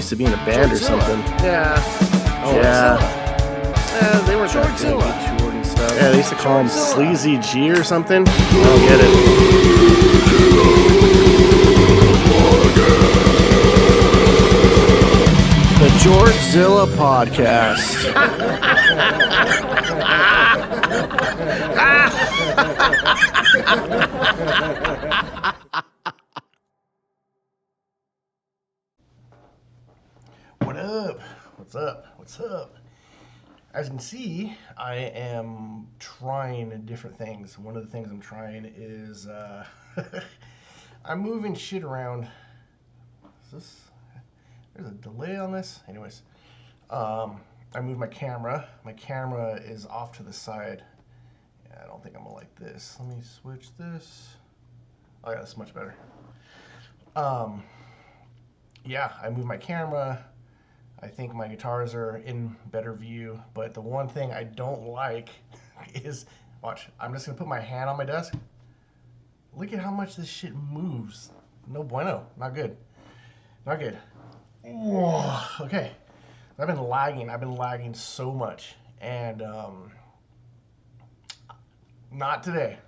used to be in a band or something. Yeah. Oh, yeah. They were toured and stuff. Yeah, they used to call him Sleazy G or something. I don't get it. The Georgezilla Podcast. What up? What's up? What's up? As you can see, I am trying different things. One of the things I'm trying is I'm moving shit around. There's a delay on this. Anyways, I moved my camera. My camera is off to the side. Yeah, I don't think I'm gonna like this. Let me switch this. Oh yeah, that's much better. Yeah, I moved my camera. I think my guitars are in better view, but the one thing I don't like is, watch, I'm just gonna put my hand on my desk. Look at how much this shit moves. No bueno, not good. Not good. Whoa. Okay, I've been lagging so much, and not today.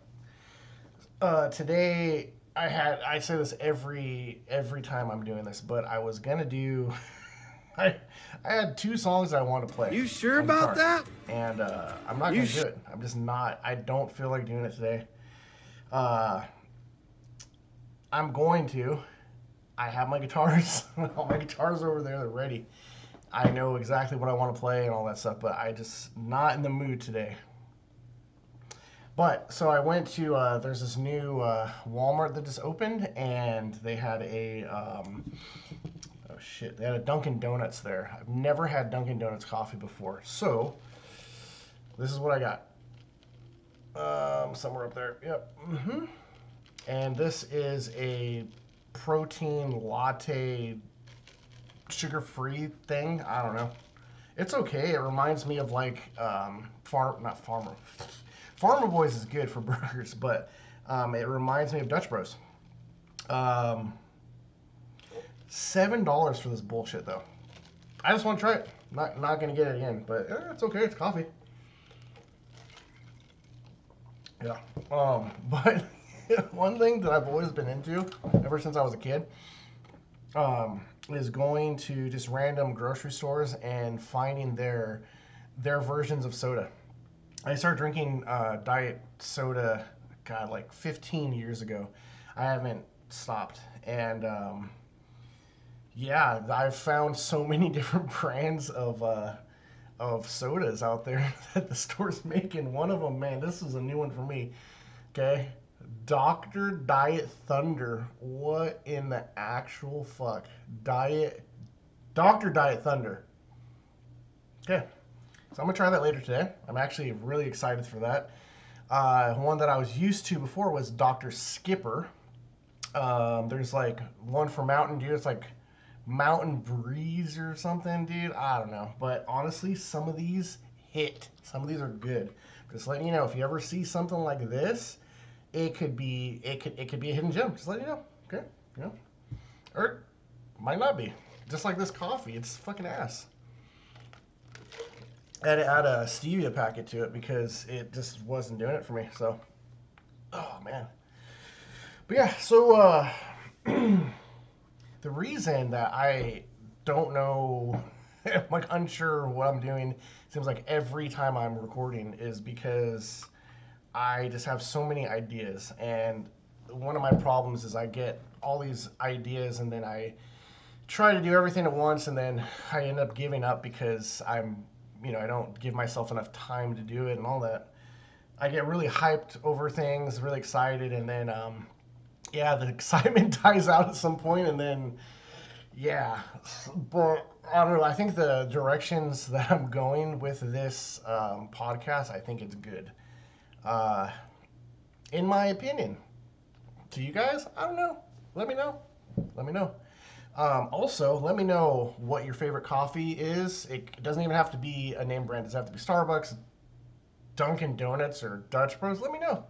Today, I say this every time I'm doing this, but I was gonna do, I had 2 songs I want to play. You sure about that? And I'm not going to do it. I'm just not. I don't feel like doing it today. I'm going to. I have my guitars. All my guitars are over there. They're ready. I know exactly what I want to play and all that stuff, but I just not in the mood today. But, so I went to, there's this new Walmart that just opened, and they had a, oh shit, they had a Dunkin' Donuts there. I've never had Dunkin' Donuts coffee before. So, this is what I got. Somewhere up there, yep. And this is a protein latte, sugar-free thing. I don't know. It's okay. It reminds me of like, Farmer Boys is good for burgers, but it reminds me of Dutch Bros. $7 for this bullshit, though. I just want to try it. Not gonna get it again, but it's okay. It's coffee. Yeah. But one thing that I've always been into ever since I was a kid is going to just random grocery stores and finding their versions of soda. I started drinking diet soda, God, like 15 years ago. I haven't stopped. And yeah, I've found so many different brands of sodas out there that the store's making. One of them, man, this is a new one for me. Okay, Dr. Diet Thunder. What in the actual fuck? Dr. Diet Thunder. Okay. So I'm going to try that later today. I'm actually really excited for that. One that I was used to before was Dr. Skipper. There's like one for Mountain Dew. It's like Mountain Breeze or something, dude. I don't know. But honestly, some of these hit. Some of these are good. Just letting you know, if you ever see something like this, it could be a hidden gem. Just letting you know. Okay? You know? Or it might not be. Just like this coffee. It's fucking ass. I had to add a stevia packet to it because it just wasn't doing it for me. So, oh man. But yeah, so the reason that I don't know, I'm like unsure what I'm doing, seems like every time I'm recording, is because I just have so many ideas. And one of my problems is I get all these ideas and then I try to do everything at once and then I end up giving up because I don't give myself enough time to do it and all that. I get really hyped over things, really excited, and then, yeah, the excitement dies out at some point, and then, yeah. But, I don't know, I think the directions that I'm going with this podcast, I think it's good. In my opinion. To you guys, I don't know. Let me know. Also, let me know what your favorite coffee is. It doesn't even have to be a name brand. It doesn't have to be Starbucks, Dunkin' Donuts, or Dutch Bros. Let me know.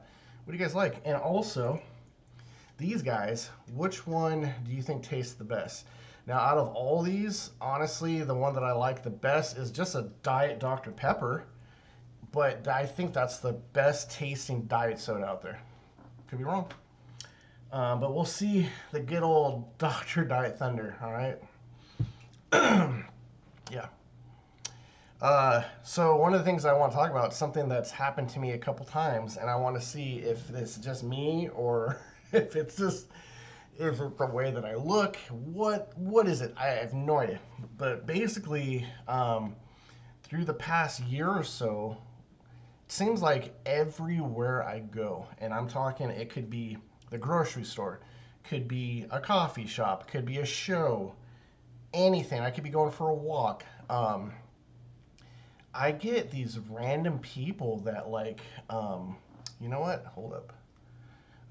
What do you guys like? And also, these guys, which one do you think tastes the best? Now, out of all these, honestly, the one that I like the best is just a Diet Dr. Pepper. But I think that's the best tasting diet soda out there. Could be wrong. But we'll see the good old Dr. Diet Thunder, all right? Yeah. So one of the things I want to talk about is something that's happened to me a couple times, and I want to see if it's just me or if it's the way that I look. What is it? I have no idea. But basically, through the past year or so, it seems like everywhere I go, and I'm talking, it could be the grocery store, could be a coffee shop, could be a show, anything. I could be going for a walk. I get these random people that like, you know what? Hold up.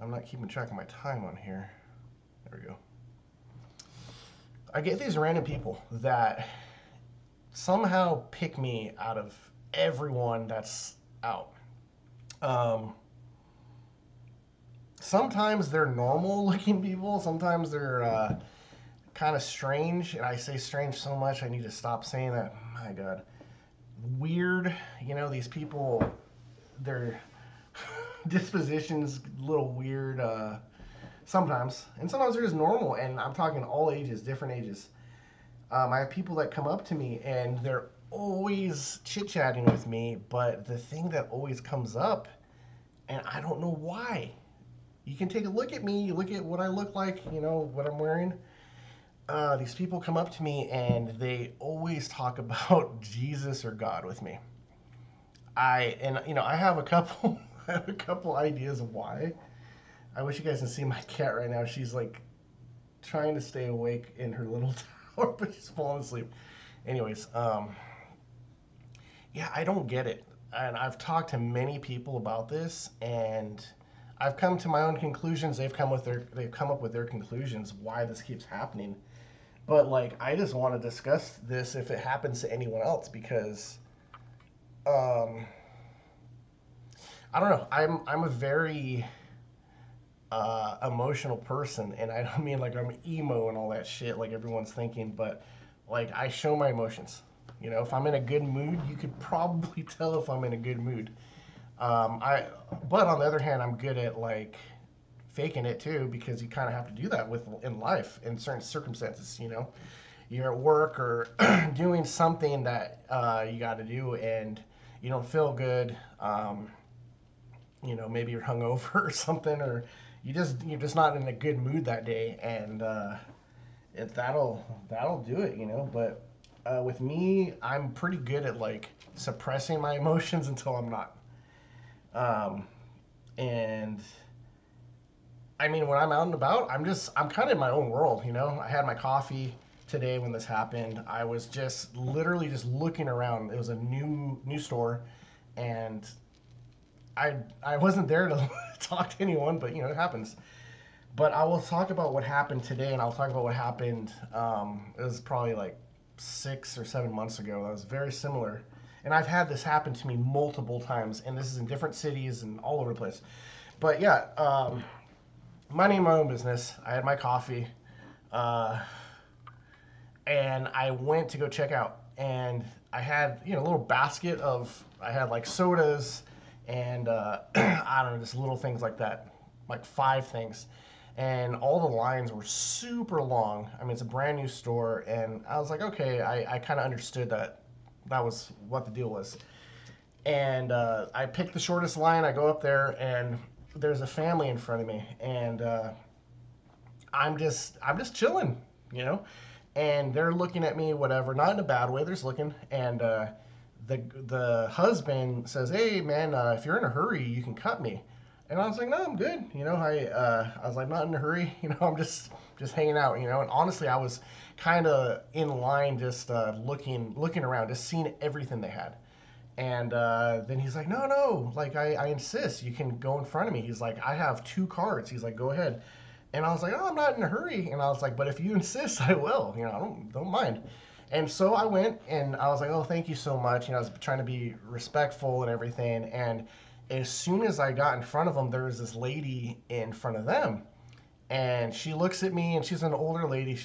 I'm not keeping track of my time on here. There we go. I get these random people that somehow pick me out of everyone that's out. Um, Sometimes they're normal looking people. Sometimes they're kind of strange. And I say strange so much, I need to stop saying that. My God. Weird. You know, these people, their disposition's a little weird sometimes. And sometimes they're just normal. And I'm talking all ages, different ages. I have people that come up to me and they're always chit chatting with me. But the thing that always comes up, and I don't know why. You can take a look at me, you look at what I look like, you know, what I'm wearing. These people come up to me and they always talk about Jesus or God with me. I have a couple I have a couple ideas of why. I wish you guys can see my cat right now. She's like trying to stay awake in her little tower, but she's falling asleep. Anyways, yeah, I don't get it. And I've talked to many people about this, and I've come to my own conclusions. They've come up with their conclusions why this keeps happening. But like, I just want to discuss this if it happens to anyone else because, um, I don't know. I'm a very emotional person, and I don't mean like I'm emo and all that shit like everyone's thinking, but like I show my emotions. You know, if I'm in a good mood, you could probably tell if I'm in a good mood. Um, I, but on the other hand, I'm good at like faking it too because you kind of have to do that with in life in certain circumstances. You know, you're at work or doing something that you got to do and you don't feel good. You know, maybe you're hungover or something, or you're just not in a good mood that day, and that'll do it. You know, but with me, I'm pretty good at like suppressing my emotions until I'm not. Um, and I mean, when I'm out and about, I'm kind of in my own world, you know? I had my coffee today when this happened. I was just literally just looking around. It was a new store, and I wasn't there to talk to anyone, but you know, it happens. But I will talk about what happened today, and I'll talk about what happened. It was probably like 6 or 7 months ago. That was very similar. And I've had this happen to me multiple times, and this is in different cities and all over the place. But yeah, minding my own business. I had my coffee, uh, and I went to go check out. And I had, you know, a little basket of, I had like sodas and I don't know, just little things like that, like 5 things. And all the lines were super long. I mean, it's a brand new store, and I was like, okay, I kind of understood that that was what the deal was. And I picked the shortest line. I go up there, and there's a family in front of me, and I'm just chilling, you know. And they're looking at me, whatever, not in a bad way. They're just looking, and the husband says, "Hey, man, if you're in a hurry, you can cut me." And I was like, "No, I'm good." You know, I was like, "Not in a hurry." You know, I'm just hanging out. You know, and honestly, I was kind of in line, just looking around, just seeing everything they had. And then he's like, "No, no, like I insist. You can go in front of me." He's like, "I have 2 cards." He's like, "Go ahead." And I was like, "Oh, I'm not in a hurry." And I was like, "But if you insist, I will. You know, I don't mind." And so I went, and I was like, "Oh, thank you so much." You know, I was trying to be respectful and everything. And as soon as I got in front of them, there was this lady in front of them, and she looks at me, and she's an older lady.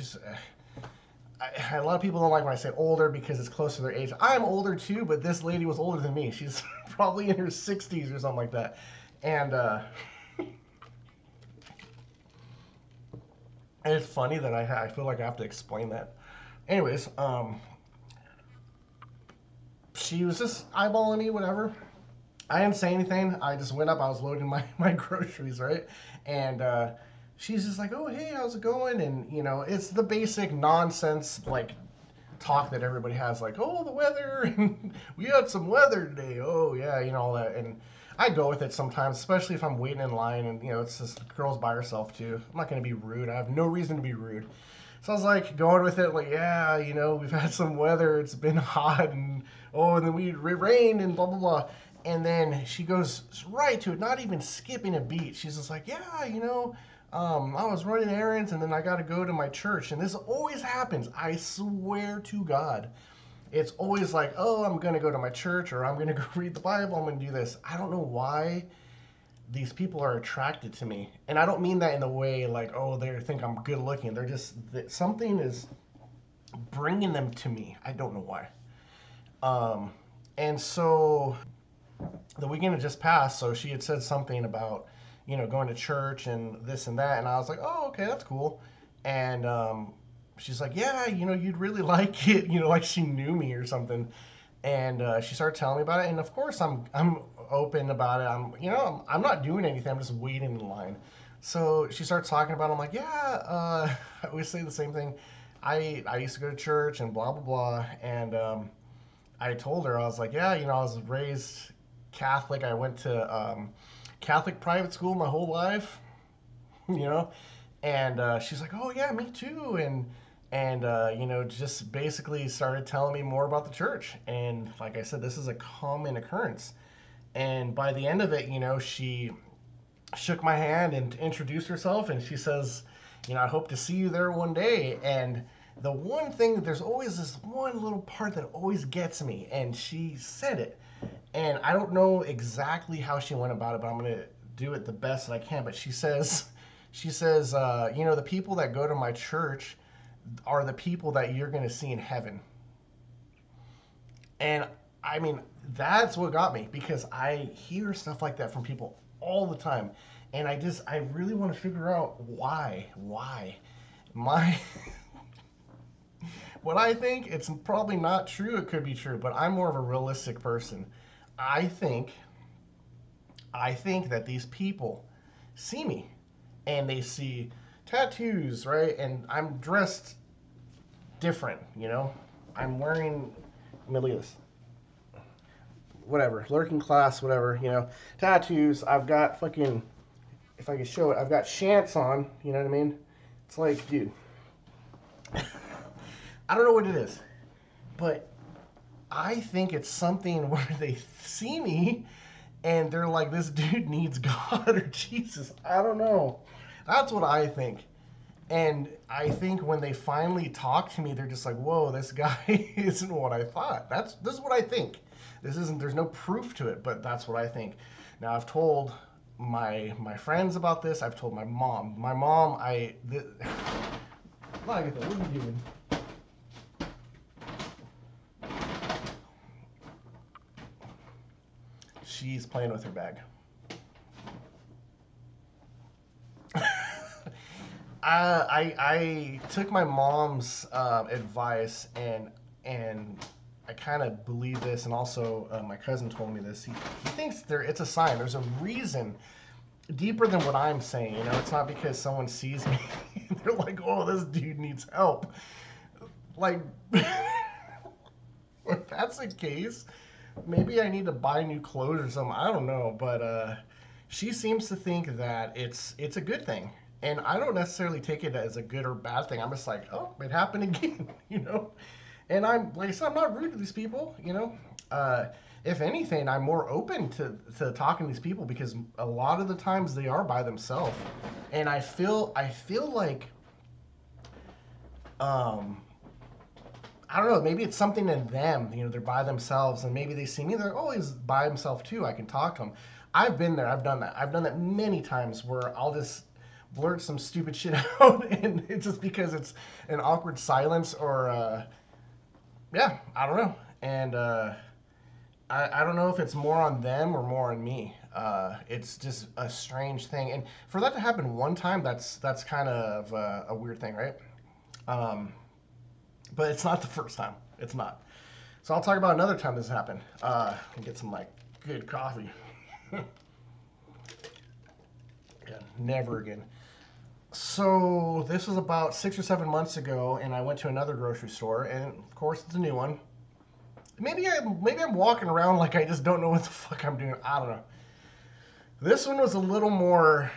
a lot of people don't like when I say older because it's close to their age. I'm older too, but this lady was older than me. She's probably in her 60s or something like that. And it's funny that I feel like I have to explain that. Anyways, she was just eyeballing me, whatever. I didn't say anything. I just went up. I was loading my groceries, right? And she's just like, "Oh, hey, how's it going?" And it's the basic nonsense like talk that everybody has, like, "Oh, the weather, and we had some weather today. Oh, yeah, all that." And I go with it sometimes, especially if I'm waiting in line, and it's just the girl's by herself too. I'm not gonna be rude. I have no reason to be rude. So I was like going with it, like, yeah, we've had some weather. It's been hot, and oh, and then it rained, and blah blah blah. And then she goes right to it, not even skipping a beat. She's just like, yeah, I was running errands, and then I got to go to my church. And this always happens. I swear to God, it's always like, oh, I'm gonna go to my church, or I'm gonna go read the Bible. I'm gonna do this. I don't know why these people are attracted to me, and I don't mean that in the way like, oh, they think I'm good looking. They're just something is bringing them to me. I don't know why. And so the weekend had just passed, so she had said something about going to church and this and that, and I was like, oh, okay, that's cool. And she's like, yeah, you'd really like it, like she knew me or something. And she started telling me about it, and of course I'm open about it. I'm not doing anything. I'm just waiting in line. So she starts talking about it. I'm like, yeah, I always say the same thing. I used to go to church and blah blah blah. And I told her, I was like, yeah, I was raised Catholic. I went to Catholic private school my whole life, you know. And she's like, oh yeah, me too. And just basically started telling me more about the church. And like I said, this is a common occurrence. And by the end of it, she shook my hand and introduced herself, and she says, I hope to see you there one day. And the one thing, there's always this one little part that always gets me, and she said it. And I don't know exactly how she went about it, but I'm going to do it the best that I can. But she says, the people that go to my church are the people that you're going to see in heaven. And I mean, that's what got me, because I hear stuff like that from people all the time. And I really want to figure out why. My, what I think, it's probably not true. It could be true, but I'm more of a realistic person. I think, I think that these people see me, and they see tattoos, right? And I'm dressed different. I'm wearing, let me look at this. Whatever, lurking class, whatever. Tattoos. I've got fucking, if I can show it, I've got shants on. You know what I mean? It's like, dude, I don't know what it is, but I think it's something where they see me and they're like, this dude needs God or Jesus. I don't know. That's what I think. And I think when they finally talk to me, they're just like, whoa, this guy isn't what I thought. This is what I think. There's no proof to it, but that's what I think. Now, I've told my friends about this. I've told my mom. My mom, what are you doing? She's playing with her bag. I took my mom's advice, and I kind of believe this, and also my cousin told me this. He thinks it's a sign. There's a reason deeper than what I'm saying. It's not because someone sees me and they're like, oh, this dude needs help. Like, if that's the case, maybe I need to buy new clothes or something. I don't know, but she seems to think that it's a good thing. And I don't necessarily take it as a good or bad thing. I'm just like, oh, it happened again. And I'm, like I said, I'm not rude to these people. If anything, I'm more open to talking to these people, because a lot of the times they are by themselves. And I feel like, I don't know, maybe it's something in them. They're by themselves, and maybe they see me, they're, oh, he's by himself too. I can talk to him. I've been there. I've done that. I've done that many times, where I'll just blurt some stupid shit out, and it's just because it's an awkward silence, or yeah, I don't know. And I don't know if it's more on them or more on me. It's just a strange thing, and for that to happen one time, that's kind of a weird thing, right? Um, but it's not the first time. It's not. So I'll talk about another time this happened. And get some like good coffee. Yeah, never again. So this was about 6 or 7 months ago, and I went to another grocery store, and of course it's a new one. Maybe I'm walking around like I just don't know what the fuck I'm doing. I don't know. This one was a little more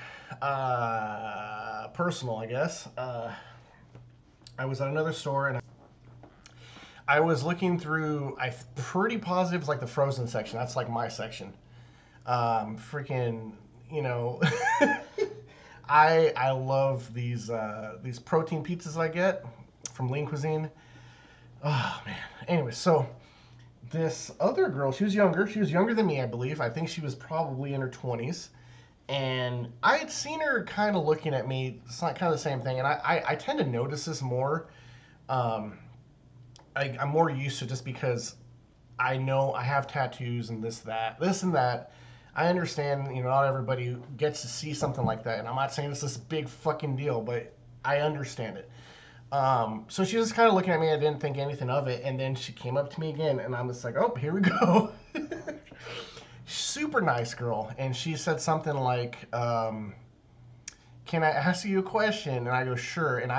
personal, I guess. I was at another store, and I was looking through. I'm pretty positive it's like the frozen section. That's like my section. Freaking, you know, I love these protein pizzas I get from Lean Cuisine. Oh man. Anyway, so this other girl, she was younger. She was younger than me, I believe. I think she was probably in her 20s. And I had seen her kind of looking at me. It's not kind of the same thing. And I tend to notice this more. Um, I'm more used to, just because I know I have tattoos and this and that. I understand, not everybody gets to see something like that. And I'm not saying it's this big fucking deal, but I understand it. So she was kind of looking at me. I didn't think anything of it. And then she came up to me again, and I'm just like, oh, here we go. Super nice girl. And she said something like, can I ask you a question? And I go, sure. And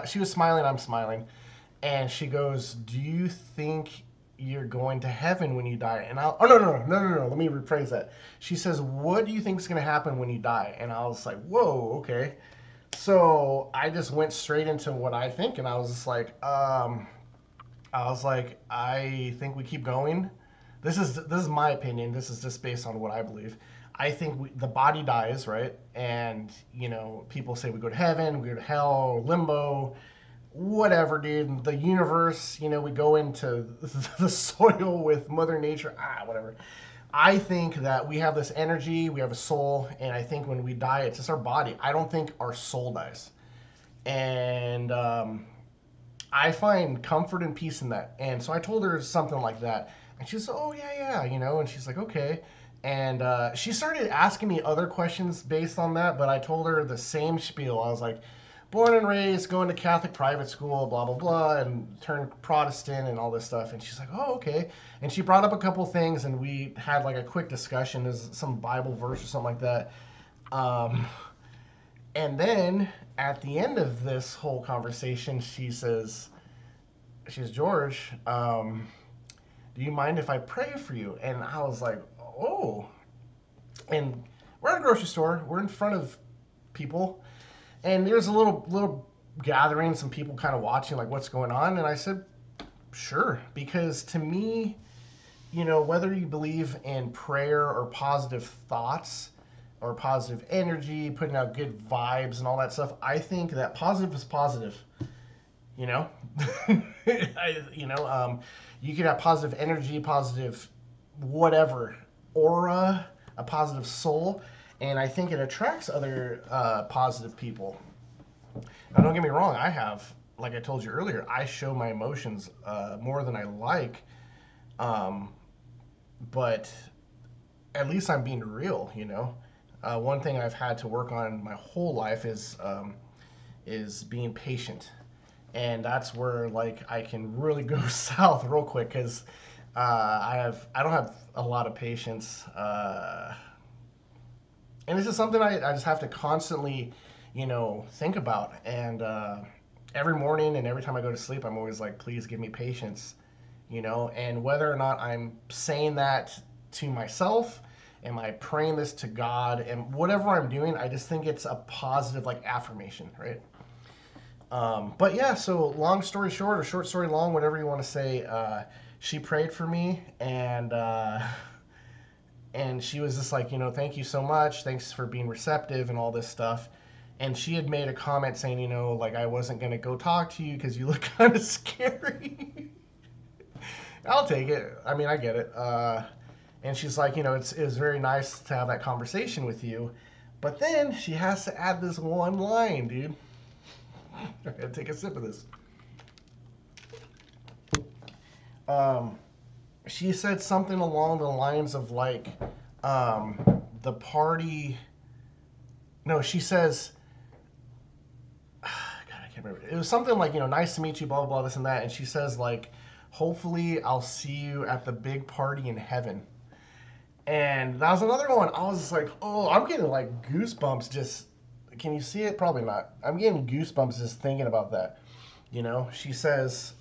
she was smiling. I'm smiling. And she goes, do you think you're going to heaven when you die? And oh, no. Let me rephrase that. She says, what do you think is going to happen when you die? And I was like, whoa, okay. So I just went straight into what I think, and I was just like, I think we keep going. This is my opinion. This is just based on what I believe. I think the body dies, right? And people say we go to heaven, we go to hell, limbo, whatever, dude. The universe, we go into the soil with Mother Nature, whatever. I think that we have this energy, we have a soul, and I think when we die, it's just our body. I don't think our soul dies. And I find comfort and peace in that. And so I told her something like that. And she's, oh, yeah, and she's like, okay. And she started asking me other questions based on that, but I told her the same spiel. I was like, born and raised, going to Catholic private school, blah, blah, blah, and turned Protestant and all this stuff. And she's like, oh, okay. And she brought up a couple things, and we had like a quick discussion. There's some Bible verse or something like that. And then at the end of this whole conversation, she's George, do you mind if I pray for you? And I was like, oh. And we're at a grocery store. We're in front of people. And there's a little gathering, some people kind of watching, like, what's going on. And I said, sure. Because to me, whether you believe in prayer or positive thoughts or positive energy, putting out good vibes and all that stuff, I think that positive is positive. You could have positive energy, positive whatever, aura, a positive soul, and I think it attracts other positive people. Now, don't get me wrong, like I told you earlier, I show my emotions more than I like, but at least I'm being real, One thing I've had to work on my whole life is being patient. And that's where like I can really go south real quick, because I don't have a lot of patience, and it's just something I just have to constantly think about. And every morning and every time I go to sleep, I'm always like, please give me patience, and whether or not I'm saying that to myself, am I praying this to God, and whatever I'm doing, I just think it's a positive like affirmation, right? But yeah, so long story short, or short story long, whatever you want to say, she prayed for me, and she was just like, thank you so much, thanks for being receptive and all this stuff. And she had made a comment saying, like, I wasn't gonna go talk to you because you look kind of scary. I'll take it. I mean, I get it. And she's like, it was very nice to have that conversation with you. But then she has to add this one line, dude. I gotta take a sip of this. Um, she said something along the lines of like, the party. No, she says, God, I can't remember. It was something like, nice to meet you, blah, blah, blah, this and that. And she says, like, hopefully I'll see you at the big party in heaven. And that was another one. I was just like, oh, I'm getting like goosebumps just. Can you see it? Probably not. I'm getting goosebumps just thinking about that. She says,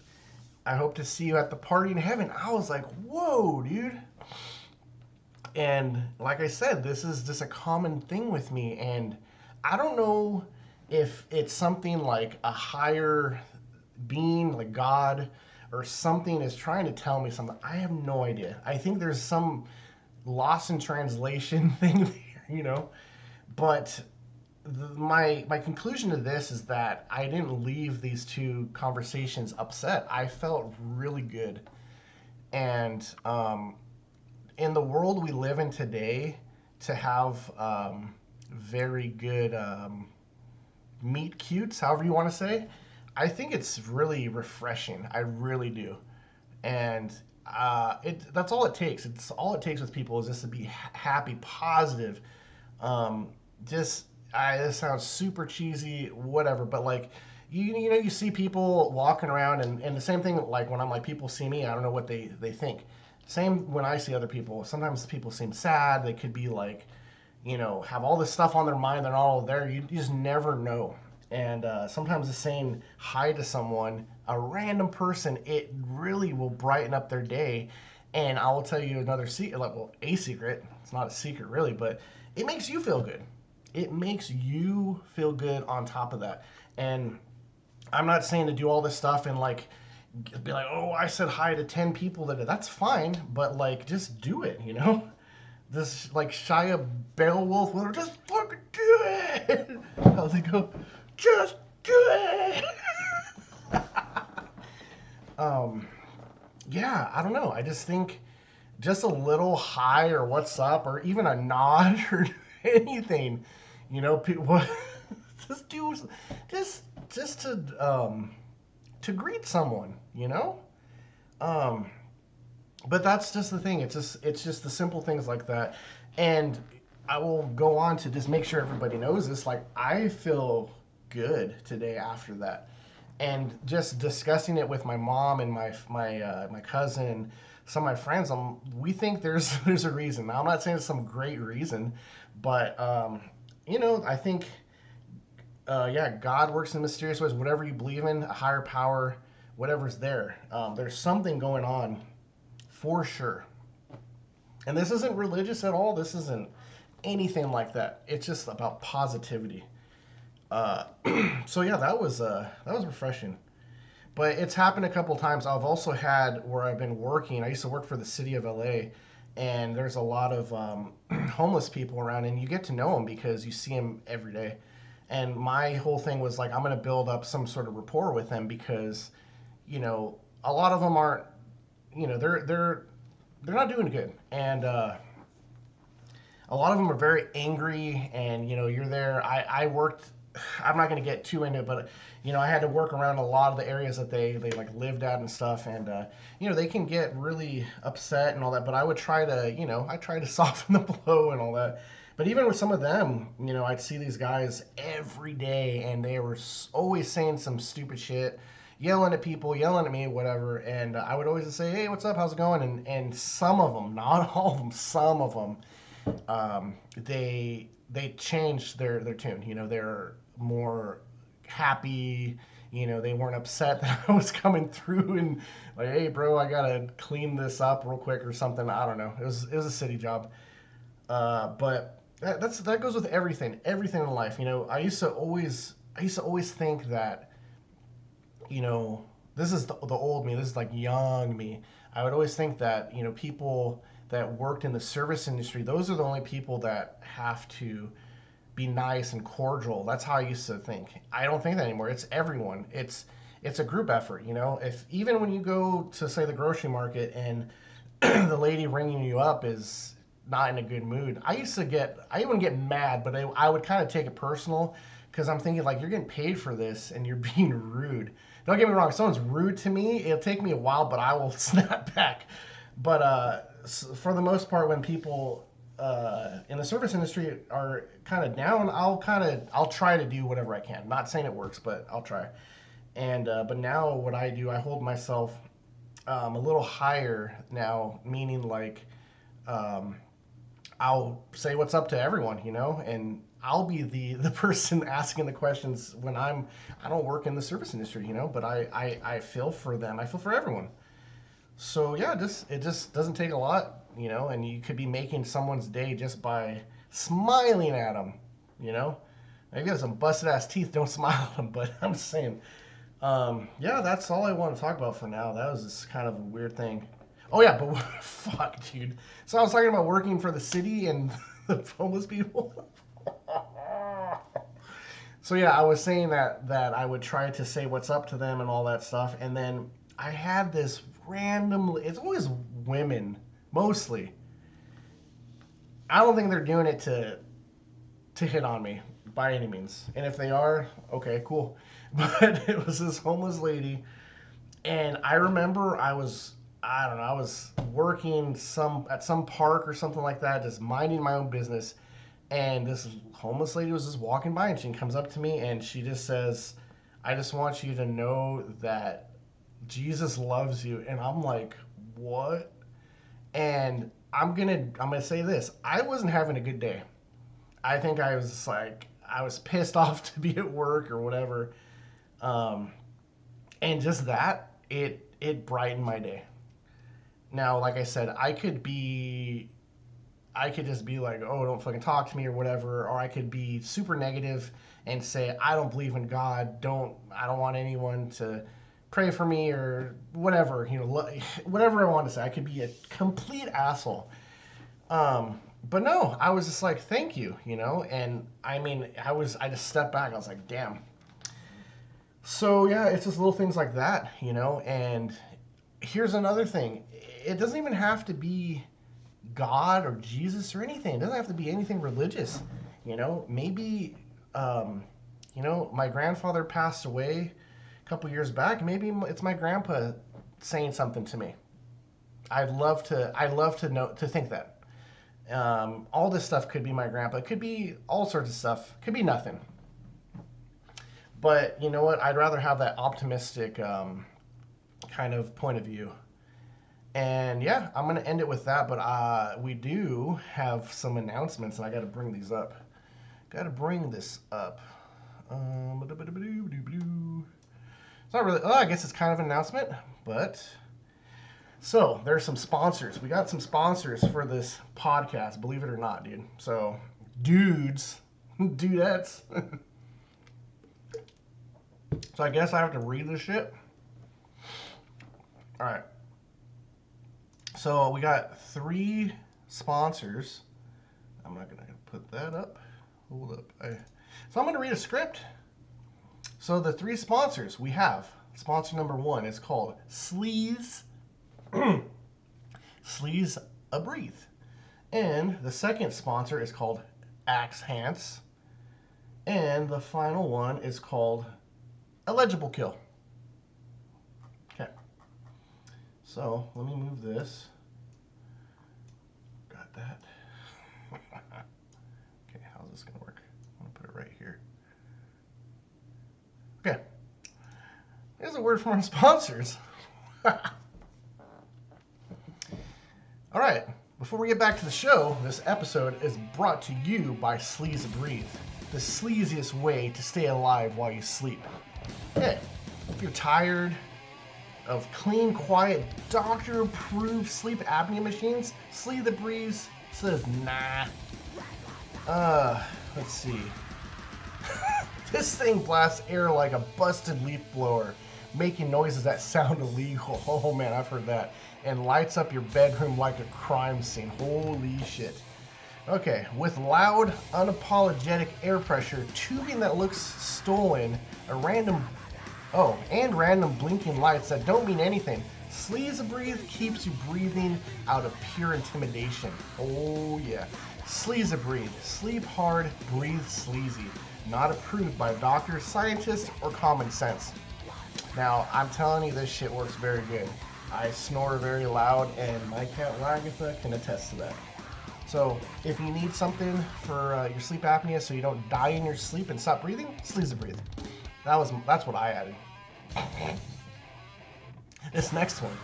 I hope to see you at the party in heaven. I was like, whoa, dude. And like I said, this is just a common thing with me. And I don't know if it's something like a higher being, like God, or something is trying to tell me something. I have no idea. I think there's some lost in translation thing there. But my conclusion to this is that I didn't leave these two conversations upset. I felt really good. And in the world we live in today, to have very good meet cutes, however you want to say, I think it's really refreshing. I really do. And that's all it takes. It's all it takes with people is just to be happy, positive. Um, just this sounds super cheesy, whatever, but like you see people walking around, and the same thing, like when I'm like, people see me, I don't know what they think. Same when I see other people. Sometimes people seem sad. They could be like, have all this stuff on their mind. They're not all there. You just never know. And sometimes just saying hi to someone, a random person, it really will brighten up their day. And I will tell you another secret, like, well, a secret. It's not a secret really, but it makes you feel good. It makes you feel good on top of that. And I'm not saying to do all this stuff and like be like, oh, I said hi to 10 people today. That's fine, but like just do it. This like Shia Beowulf, just fucking do it. How's it go? Just do it. um, yeah, I don't know. I just think just a little hi or what's up or even a nod or anything, people just do just to greet someone. Um, but that's just the thing. It's just the simple things like that. And I will go on to just make sure everybody knows this. Like, I feel good today after that, and just discussing it with my mom and my cousin and some of my friends. We think there's there's a reason. Now, I'm not saying it's some great reason, but I think yeah, God works in mysterious ways. Whatever you believe in, a higher power, whatever's there, there's something going on for sure. And this isn't religious at all. This isn't anything like that. It's just about positivity. Uh, so yeah, that was refreshing. But it's happened a couple times. I've also had where I've been working. I used to work for the city of LA, and there's a lot of homeless people around, and you get to know them because you see them every day. And my whole thing was like, I'm going to build up some sort of rapport with them because, a lot of them aren't, they're not doing good, and a lot of them are very angry. And you're there. I worked. I'm not going to get too into it, but I had to work around a lot of the areas that they like lived at and stuff, and they can get really upset and all that. But I would try to I try to soften the blow and all that. But even with some of them, I'd see these guys every day, and they were always saying some stupid shit, yelling at people, yelling at me, whatever. And I would always just say, "Hey, what's up? How's it going?" And some of them, not all of them, some of them, they changed their tune. They're more happy. They weren't upset that I was coming through and like, "Hey, bro, I gotta clean this up real quick" or something. I don't know. It was a city job, but that goes with everything in life. I used to always think that this is the old me. This is like young me. I would always think that people that worked in the service industry, those are the only people that have to be nice and cordial. That's how I used to think. I don't think that anymore. It's everyone. It's a group effort. If even when you go to say the grocery market and the lady ringing you up is not in a good mood. I wouldn't get mad, but I would kind of take it personal because I'm thinking like, you're getting paid for this and you're being rude. Don't get me wrong, if someone's rude to me, it'll take me a while, but I will snap back. But for the most part, when people in the service industry are kind of down, I'll try to do whatever I can. Not saying it works, but I'll try. And but now what I do, I hold myself a little higher now, meaning like I'll say what's up to everyone, and I'll be the person asking the questions when I don't work in the service industry, but I feel for them. I feel for everyone. So yeah, it just doesn't take a lot, and you could be making someone's day just by smiling at them, Maybe you have some busted ass teeth, don't smile at them, but I'm just saying. Yeah, that's all I want to talk about for now. That was just kind of a weird thing. Oh yeah, but fuck, dude. So I was talking about working for the city and the homeless people. So yeah, I was saying that I would try to say what's up to them and all that stuff, and then I had this random. It's always women, mostly. I don't think they're doing it to hit on me by any means, and if they are, okay, cool. But it was this homeless lady, and I remember I was working at some park or something like that, just minding my own business, and this homeless lady was just walking by, and she comes up to me and she just says, "I just want you to know that Jesus loves you." And I'm like, "What?" And I'm gonna say this: I wasn't having a good day. I think I was just like, I was pissed off to be at work or whatever. And just that, it brightened my day. Now, like I said, I could just be like, "Oh, don't fucking talk to me," or whatever, or I could be super negative and say, "I don't believe in God. I don't want anyone to pray for me," or whatever, whatever I want to say. I could be a complete asshole. But no, I was just like, "Thank you," and I mean, I just stepped back. I was like, "Damn." So yeah, it's just little things like that, and here's another thing. It doesn't even have to be God or Jesus or anything. It doesn't have to be anything religious. Maybe, my grandfather passed away a couple years back. Maybe it's my grandpa saying something to me. I'd love to think that. All this stuff could be my grandpa. It could be all sorts of stuff. It could be nothing. But you know what? I'd rather have that optimistic kind of point of view. And yeah, I'm going to end it with that. But we do have some announcements, and I got to bring these up. Got to bring this up. It's not really. Oh, I guess it's kind of an announcement, but. So, there's some sponsors. We got some sponsors for this podcast, believe it or not, dude. So, dudettes. So, I guess I have to read this shit. All right. So, we got 3 sponsors. I'm not going to put that up. Hold up. So, I'm going to read a script. So, the 3 sponsors we have. Sponsor number 1 is called Sleaze. Sleaze a Breathe. And the second sponsor is called Axe Hance. And the final one is called Illegible Kill. Okay. So let me move this. Got that. Okay, how's this gonna work? I'm gonna put it right here. Okay. Here's a word from our sponsors. All right, before we get back to the show, this episode is brought to you by Sleaze Breathe, the sleaziest way to stay alive while you sleep. Hey, if you're tired of clean, quiet, doctor-approved sleep apnea machines, Sleaze Breathe says nah. Let's see. This thing blasts air like a busted leaf blower, making noises that sound illegal. Oh man, I've heard that. And lights up your bedroom like a crime scene. Holy shit. Okay, with loud, unapologetic air pressure, tubing that looks stolen, and random blinking lights that don't mean anything, Sleaze a Breathe keeps you breathing out of pure intimidation. Oh yeah. Sleaze a Breathe. Sleep hard, breathe sleazy. Not approved by doctors, scientists, or common sense. Now, I'm telling you, this shit works very good. I snore very loud, and my cat Lagatha can attest to that. So, if you need something for your sleep apnea so you don't die in your sleep and stop breathing, Sleaze a Breathe. That's what I added. This next one,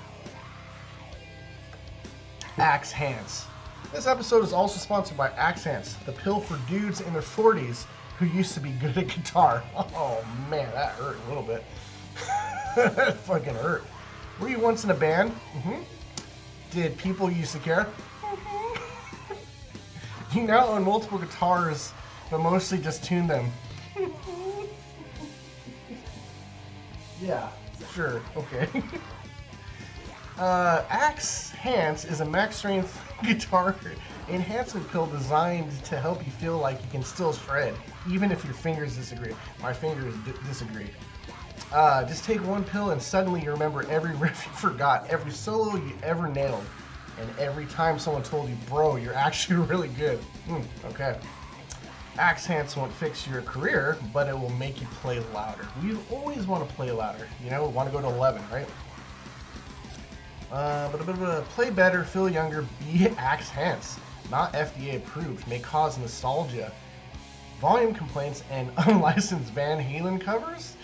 Axe Hands. This episode is also sponsored by Axe Hands, the pill for dudes in their 40s who used to be good at guitar. Oh man, that hurt a little bit. That fucking hurt. Were you once in a band? Mm-hmm. Did people used to care? Mm-hmm. You now own multiple guitars, but mostly just tune them. Yeah, sure, okay. Axe Hands is a max strength guitar enhancement pill designed to help you feel like you can still shred, even if your fingers disagree. My fingers disagree. Just take one pill and suddenly you remember every riff you forgot, every solo you ever nailed, and every time someone told you, bro, you're actually really good. Okay. Axe Hands won't fix your career, but it will make you play louder. We always want to play louder. You know, we want to go to 11, right? Play better, feel younger, be Axe Hands. Not FDA approved, may cause nostalgia, volume complaints, and unlicensed Van Halen covers?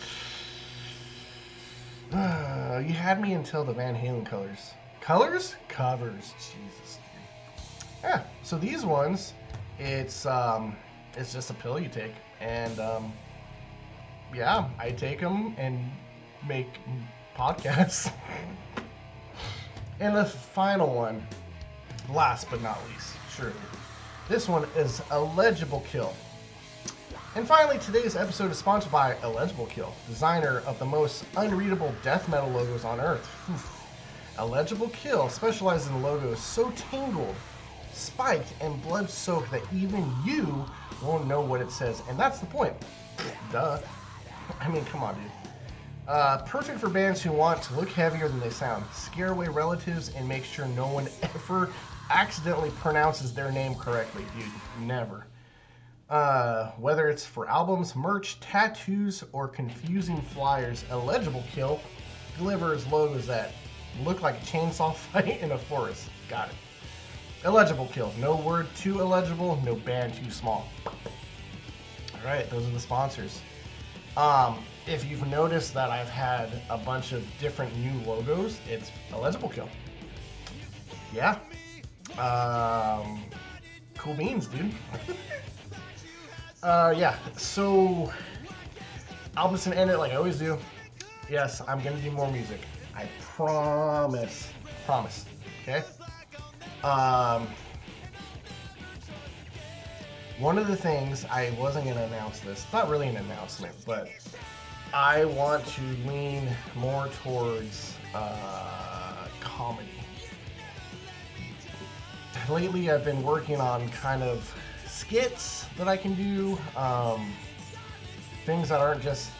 You had me until the Van Halen colors. Colors? Covers. Jesus. Yeah, so these ones, it's just a pill you take. And, yeah, I take them and make podcasts. And the final one, last but not least, surely. This one is Illegible Kill. And finally, today's episode is sponsored by Illegible Kill, designer of the most unreadable death metal logos on Earth. Illegible Kill specializes in logos so tangled, spiked, and blood-soaked that even you won't know what it says. And that's the point. Duh. I mean, come on, dude. Perfect for bands who want to look heavier than they sound, scare away relatives, and make sure no one ever accidentally pronounces their name correctly, dude. Never. Whether it's for albums, merch, tattoos, or confusing flyers, Illegible Kill delivers logos that look like a chainsaw fight in a forest. Got it. Illegible Kill. No word too illegible, no band too small. Alright, those are the sponsors. If you've noticed that I've had a bunch of different new logos, it's Illegible Kill. Yeah. Cool beans, dude. Yeah, so I'm just gonna end it like I always do. Yes, I'm gonna do more music. I promise. Promise. Okay? One of the things, I wasn't gonna announce this, not really an announcement, but I want to lean more towards comedy. Lately I've been working on kind of skits that I can do, things that aren't just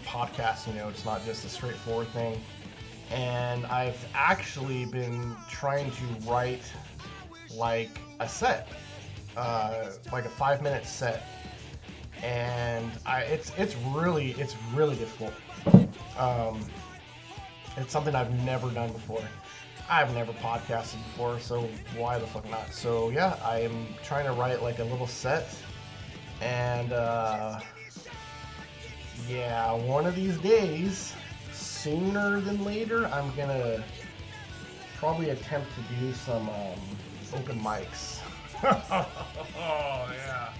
podcasts, you know, it's not just a straightforward thing. And I've actually been trying to write like a set, like a 5-minute set. And it's really difficult. It's something I've never done before. I've never podcasted before, so why the fuck not? So yeah, I am trying to write like a little set, and yeah, one of these days, sooner than later, I'm gonna probably attempt to do some open mics. Oh yeah.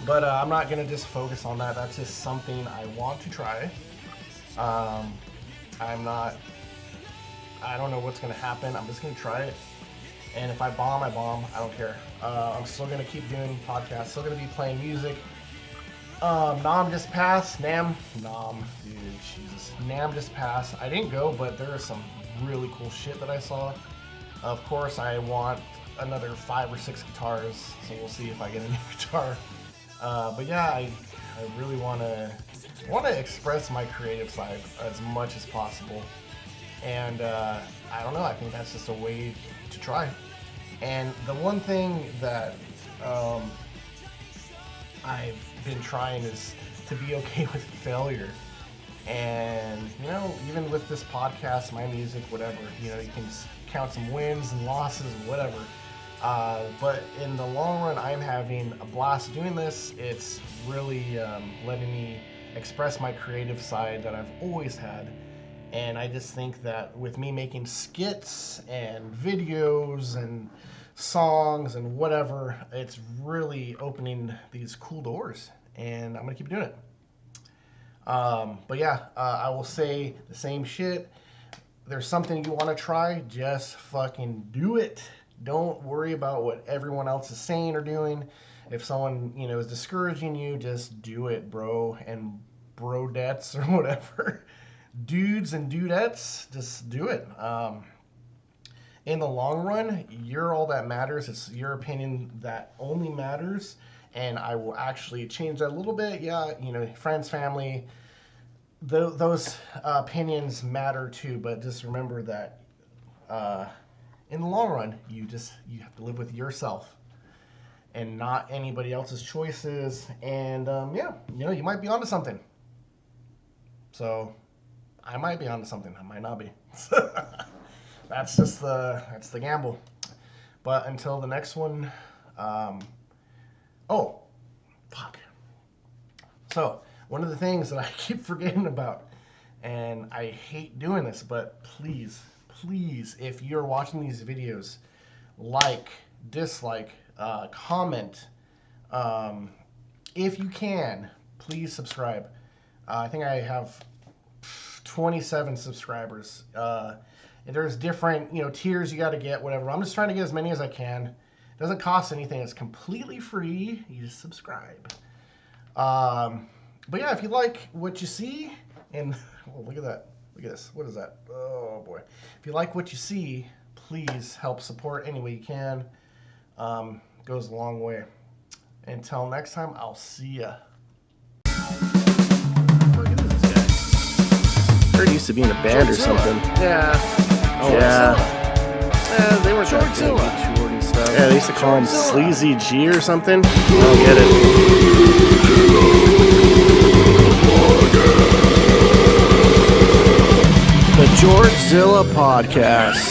But I'm not gonna just focus on that. That's just something I want to try. I don't know what's gonna happen. I'm just gonna try it. And if I bomb, I bomb. I don't care. I'm still gonna keep doing podcasts. Still gonna be playing music. Nam just passed. Nam, dude, Jesus. Nam just passed. I didn't go, but there is some really cool shit that I saw. Of course, I want another 5 or 6 guitars, so we'll see if I get a new guitar. But yeah, I really want to want to express my creative side as much as possible. And I don't know, I think that's just a way to try. And the one thing that I've been trying is to be okay with failure. And, you know, even with this podcast, my music, whatever, you know, you can count some wins and losses, whatever. But in the long run, I'm having a blast doing this. It's really letting me express my creative side that I've always had. And I just think that with me making skits and videos and songs and whatever, it's really opening these cool doors. And I'm going to keep doing it. But yeah, I will say the same shit. There's something you want to try, just fucking do it. Don't worry about what everyone else is saying or doing. If someone, you know, is discouraging you, just do it, bro. And brodettes or whatever. Dudes and dudettes, just do it. In the long run, you're all that matters. It's your opinion that only matters. And I will actually change that a little bit. Yeah, you know, friends, family, those opinions matter too. But just remember that in the long run, you have to live with yourself and not anybody else's choices. And yeah, you know, you might be onto something. So I might be onto something. I might not be. That's the gamble. But until the next one. Oh, fuck. So, one of the things that I keep forgetting about, and I hate doing this, but please, if you're watching these videos, like, dislike, comment. If you can, please subscribe. I think I have 27 subscribers. And there's different, you know, tiers you got to get, whatever. I'm just trying to get as many as I can. It doesn't cost anything. It's completely free. You just subscribe. But yeah, if you like what you see, and oh, look at that. Look at this. What is that? Oh boy. If you like what you see, please help support any way you can. Goes a long way. Until next time, I'll see ya. Heard he used to be in a band or something. Yeah. Oh, yeah. They were that big. He toured and stuff. Yeah, they used to call him Sleazy G or something. I don't get it. The Georgezilla Podcast.